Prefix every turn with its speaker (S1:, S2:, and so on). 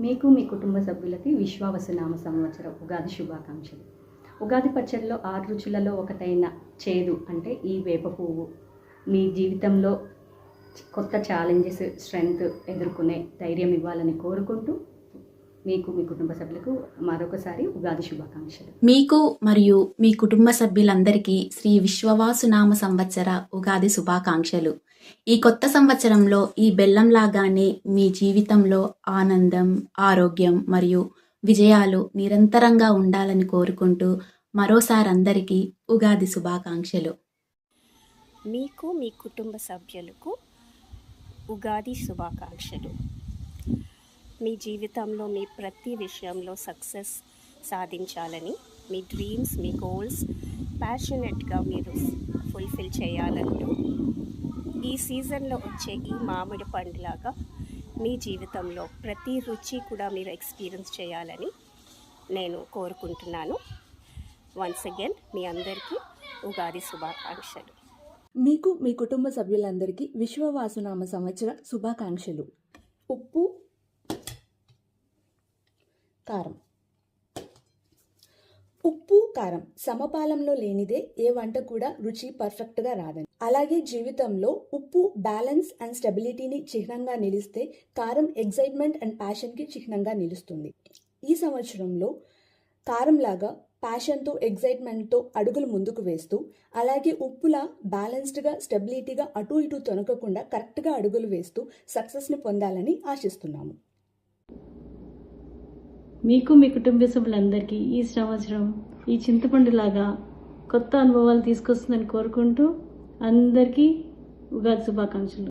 S1: మీకు మీ కుటుంబ సభ్యులకి విశ్వావసునామ సంవత్సర ఉగాది శుభాకాంక్షలు. ఉగాది పచ్చడిలో 6 రుచులలో ఒకటైన చేదు అంటే ఈ వేప పువ్వు మీ జీవితంలో కొత్త ఛాలెంజెస్, స్ట్రెంగ్త్ ఎదుర్కొనే ధైర్యం ఇవ్వాలని కోరుకుంటూ మీకు మీ కుటుంబ సభ్యులకు మరొకసారి ఉగాది శుభాకాంక్షలు.
S2: మీకు మరియు మీ కుటుంబ సభ్యులందరికీ శ్రీ విశ్వవాసునామ సంవత్సర ఉగాది శుభాకాంక్షలు. ఈ కొత్త సంవత్సరంలో ఈ బెల్లం లాగానే మీ జీవితంలో ఆనందం, ఆరోగ్యం మరియు విజయాలు నిరంతరంగా ఉండాలని కోరుకుంటూ మరోసారి అందరికీ ఉగాది శుభాకాంక్షలు.
S3: మీకు మీ కుటుంబ సభ్యులకు ఉగాది శుభాకాంక్షలు. మీ జీవితంలో మీ ప్రతి విషయంలో సక్సెస్ సాధించాలని, మీ డ్రీమ్స్, మీ గోల్స్ ప్యాషనెట్గా మీరు ఫుల్ఫిల్ చేయాలంటూ ఈ సీజన్లో వచ్చే ఈ మామిడి పండులాగా మీ జీవితంలో ప్రతి రుచి కూడా మీరు ఎక్స్పీరియన్స్ చేయాలని నేను కోరుకుంటున్నాను. వన్స్ అగైన్ మీ అందరికీ ఉగాది శుభాకాంక్షలు.
S4: మీకు మీ కుటుంబ సభ్యులందరికీ విశ్వవాసునామ సంవత్సర శుభాకాంక్షలు. ఉప్పు, కారం. ఉప్పు, కారం సమపాలంలో లేనిదే ఏ వంట కూడా రుచి పర్ఫెక్ట్గా రాదని. అలాగే జీవితంలో ఉప్పు బ్యాలెన్స్ అండ్ స్టెబిలిటీని చిహ్నంగా నిలిస్తే, కారం ఎగ్జైట్మెంట్ అండ్ ప్యాషన్కి చిహ్నంగా నిలుస్తుంది. ఈ సంవత్సరంలో కారంలాగా ప్యాషన్తో, ఎగ్జైట్మెంట్తో అడుగులు ముందుకు వేస్తూ, అలాగే ఉప్పులా బ్యాలెన్స్డ్గా, స్టెబిలిటీగా అటు ఇటు తొనకకుండా కరెక్ట్గా అడుగులు వేస్తూ సక్సెస్ని పొందాలని ఆశిస్తున్నాము.
S5: మీకు మీ కుటుంబ సభ్యులందరికీ ఈ సంవత్సరం ఈ చింతపండులాగా కొత్త అనుభవాలు తీసుకొస్తుందని కోరుకుంటూ అందరికీ ఉగాది శుభాకాంక్షలు.